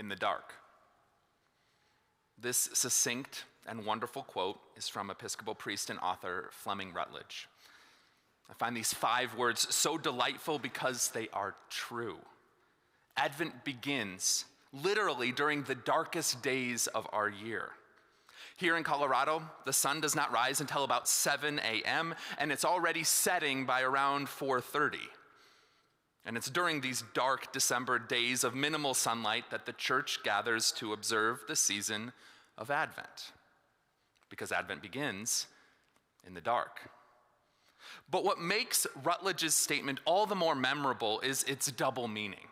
in the dark. This succinct and wonderful quote is from Episcopal priest and author Fleming Rutledge. I find these 5 words so delightful because they are true. Advent begins literally during the darkest days of our year. Here in Colorado, the sun does not rise until about 7 a.m., and it's already setting by around 4:30. And it's during these dark December days of minimal sunlight that the church gathers to observe the season of Advent, because Advent begins in the dark. But what makes Rutledge's statement all the more memorable is its double meaning,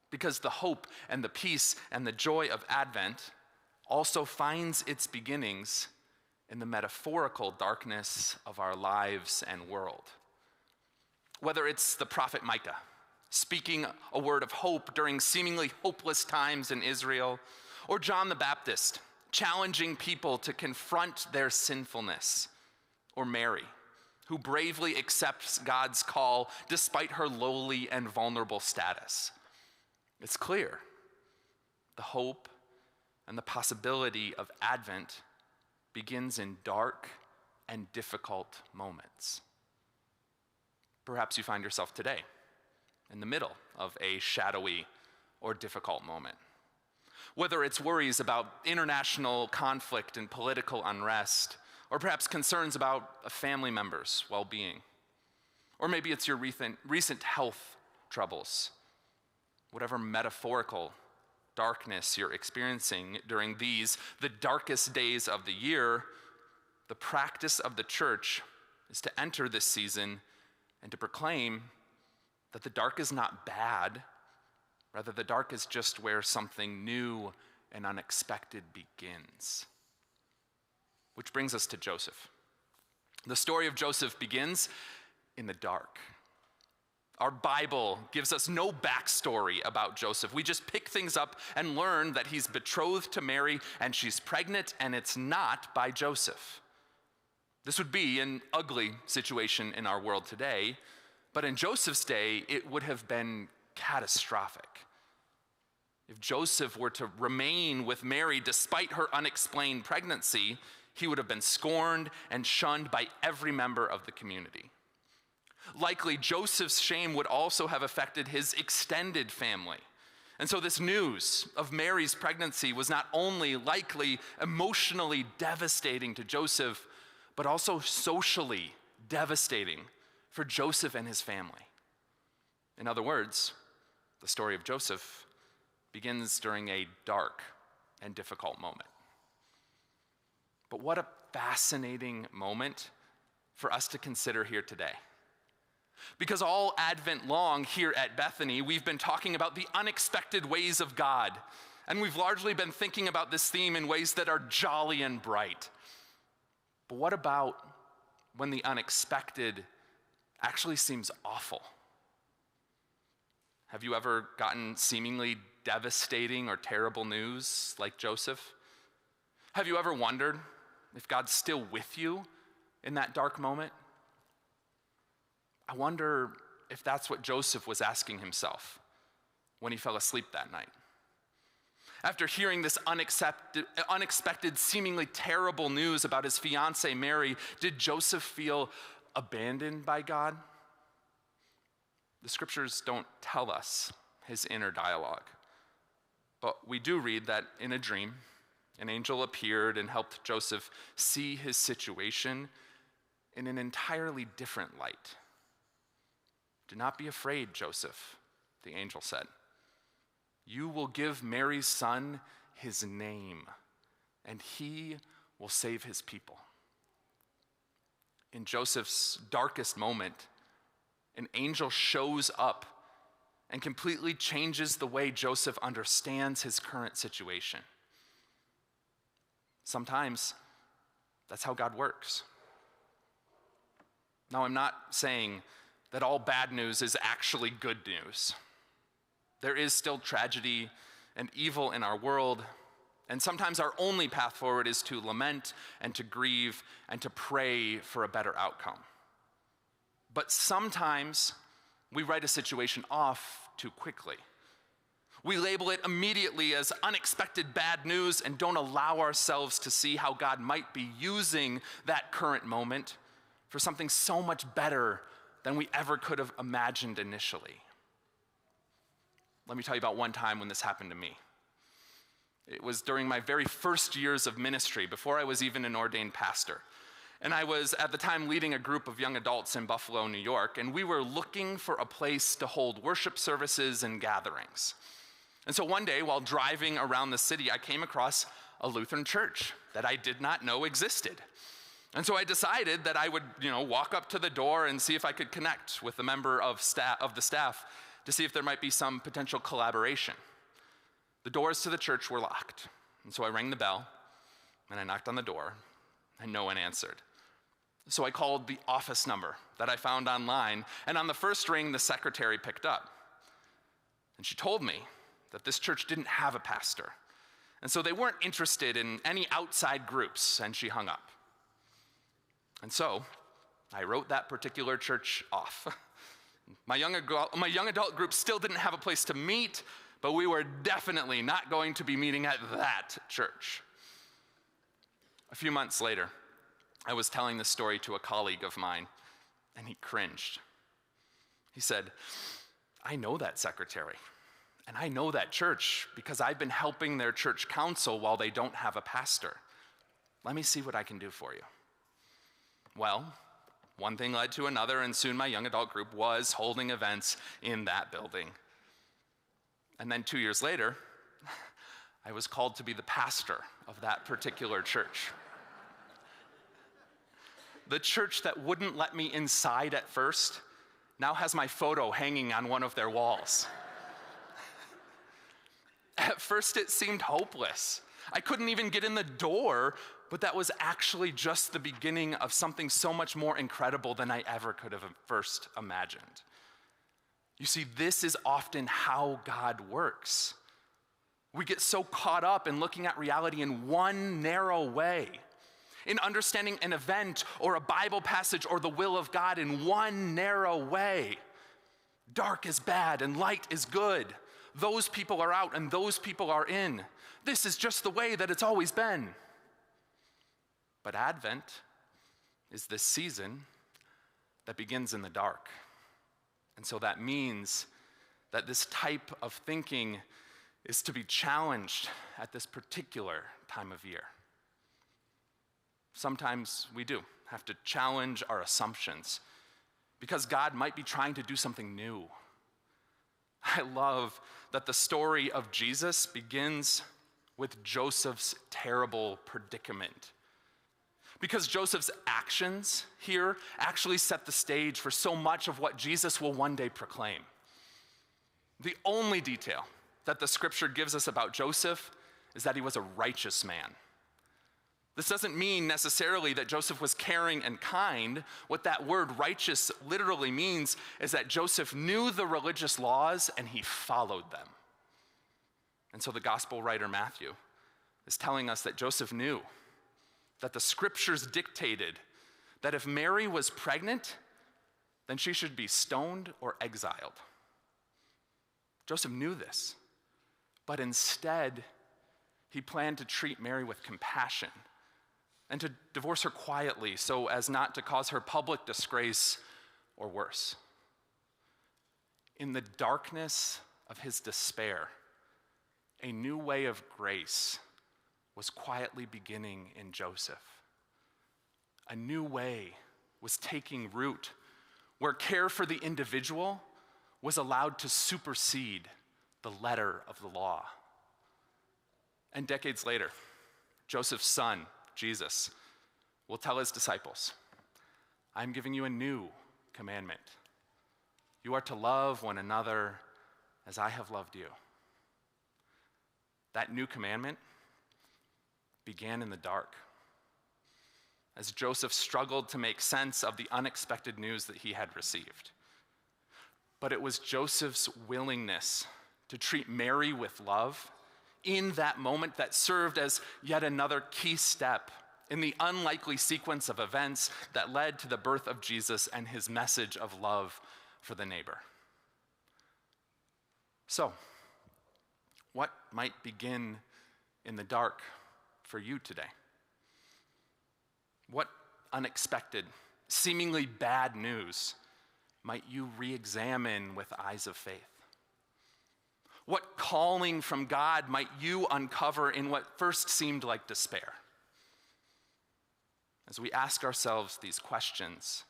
because the hope and the peace and the joy of Advent also finds its beginnings in the metaphorical darkness of our lives and world. Whether it's the prophet Micah speaking a word of hope during seemingly hopeless times in Israel, or John the Baptist challenging people to confront their sinfulness, or Mary, who bravely accepts God's call despite her lowly and vulnerable status. It's clear the hope and the possibility of Advent begins in dark and difficult moments. Perhaps you find yourself today in the middle of a shadowy or difficult moment. Whether it's worries about international conflict and political unrest, or perhaps concerns about a family member's well-being, or maybe it's your recent health troubles. Whatever metaphorical darkness you're experiencing during these, the darkest days of the year, the practice of the church is to enter this season and to proclaim that the dark is not bad. Rather, the dark is just where something new and unexpected begins. Which brings us to Joseph. The story of Joseph begins in the dark. Our Bible gives us no backstory about Joseph. We just pick things up and learn that he's betrothed to Mary and she's pregnant, and it's not by Joseph. This would be an ugly situation in our world today, but in Joseph's day, it would have been catastrophic. If Joseph were to remain with Mary despite her unexplained pregnancy, he would have been scorned and shunned by every member of the community. Likely, Joseph's shame would also have affected his extended family. And so this news of Mary's pregnancy was not only likely emotionally devastating to Joseph, but also socially devastating for Joseph and his family. In other words, the story of Joseph begins during a dark and difficult moment. But what a fascinating moment for us to consider here today. Because all Advent long here at Bethany, we've been talking about the unexpected ways of God. And we've largely been thinking about this theme in ways that are jolly and bright. But what about when the unexpected actually seems awful? Have you ever gotten seemingly devastating or terrible news like Joseph? Have you ever wondered if God's still with you in that dark moment? I wonder if that's what Joseph was asking himself when he fell asleep that night. After hearing this unexpected, seemingly terrible news about his fiancée Mary, did Joseph feel abandoned by God? The scriptures don't tell us his inner dialogue, but we do read that in a dream, an angel appeared and helped Joseph see his situation in an entirely different light. "Do not be afraid, Joseph," the angel said. "You will give Mary's son his name, and he will save his people." In Joseph's darkest moment, an angel shows up and completely changes the way Joseph understands his current situation. Sometimes that's how God works. Now, I'm not saying that all bad news is actually good news. There is still tragedy and evil in our world, and sometimes our only path forward is to lament and to grieve and to pray for a better outcome. But sometimes we write a situation off too quickly. We label it immediately as unexpected bad news and don't allow ourselves to see how God might be using that current moment for something so much better than we ever could have imagined initially. Let me tell you about one time when this happened to me. It was during my very first years of ministry, before I was even an ordained pastor. And I was at the time leading a group of young adults in Buffalo, New York, and we were looking for a place to hold worship services and gatherings. And so one day, while driving around the city, I came across a Lutheran church that I did not know existed. And so I decided that I would, walk up to the door and see if I could connect with a member of the staff to see if there might be some potential collaboration. The doors to the church were locked. And so I rang the bell, and I knocked on the door, and no one answered. So I called the office number that I found online, and on the first ring, the secretary picked up. And she told me that this church didn't have a pastor, and so they weren't interested in any outside groups, and she hung up. And so I wrote that particular church off. My young adult group still didn't have a place to meet, but we were definitely not going to be meeting at that church. A few months later, I was telling this story to a colleague of mine, and he cringed. He said, "I know that secretary, and I know that church because I've been helping their church council while they don't have a pastor. Let me see what I can do for you." Well, one thing led to another, and soon my young adult group was holding events in that building. And then 2 years later, I was called to be the pastor of that particular church. The church that wouldn't let me inside at first now has my photo hanging on one of their walls. At first, it seemed hopeless. I couldn't even get in the door, but that was actually just the beginning of something so much more incredible than I ever could have first imagined. You see, this is often how God works. We get so caught up in looking at reality in one narrow way, in understanding an event or a Bible passage or the will of God in one narrow way. Dark is bad and light is good. Those people are out and those people are in. This is just the way that it's always been. But Advent is this season that begins in the dark. And so that means that this type of thinking is to be challenged at this particular time of year. Sometimes we do have to challenge our assumptions because God might be trying to do something new. I love that the story of Jesus begins with Joseph's terrible predicament. Because Joseph's actions here actually set the stage for so much of what Jesus will one day proclaim. The only detail that the scripture gives us about Joseph is that he was a righteous man. This doesn't mean necessarily that Joseph was caring and kind. What that word righteous literally means is that Joseph knew the religious laws and he followed them. And so the gospel writer Matthew is telling us that Joseph knew that the scriptures dictated that if Mary was pregnant, then she should be stoned or exiled. Joseph knew this, but instead, he planned to treat Mary with compassion and to divorce her quietly so as not to cause her public disgrace or worse. In the darkness of his despair, a new way of grace was quietly beginning in Joseph. A new way was taking root where care for the individual was allowed to supersede the letter of the law. And decades later, Joseph's son, Jesus, will tell his disciples, "I'm giving you a new commandment. You are to love one another as I have loved you." That new commandment began in the dark, as Joseph struggled to make sense of the unexpected news that he had received. But it was Joseph's willingness to treat Mary with love in that moment that served as yet another key step in the unlikely sequence of events that led to the birth of Jesus and his message of love for the neighbor. So, What might begin in the dark for you today? What unexpected, seemingly bad news might you re-examine with eyes of faith? What calling from God might you uncover in what first seemed like despair? As we ask ourselves these questions,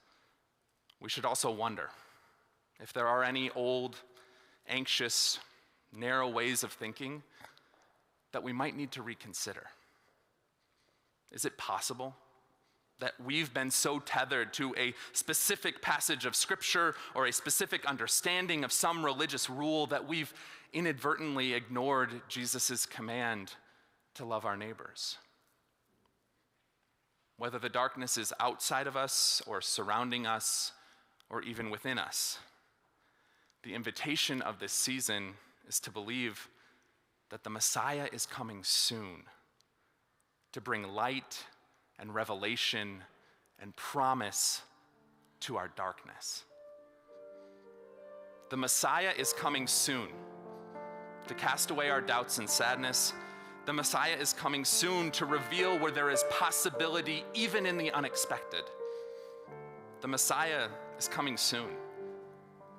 we should also wonder if there are any old, anxious, narrow ways of thinking that we might need to reconsider. Is it possible that we've been so tethered to a specific passage of Scripture or a specific understanding of some religious rule that we've inadvertently ignored Jesus' command to love our neighbors? Whether the darkness is outside of us or surrounding us or even within us, the invitation of this season is to believe that the Messiah is coming soon to bring light and revelation and promise to our darkness. The Messiah is coming soon to cast away our doubts and sadness. The Messiah is coming soon to reveal where there is possibility even in the unexpected. The Messiah is coming soon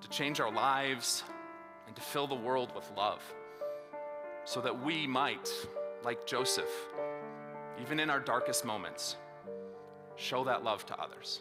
to change our lives and to fill the world with love so that we might, like Joseph, even in our darkest moments, show that love to others.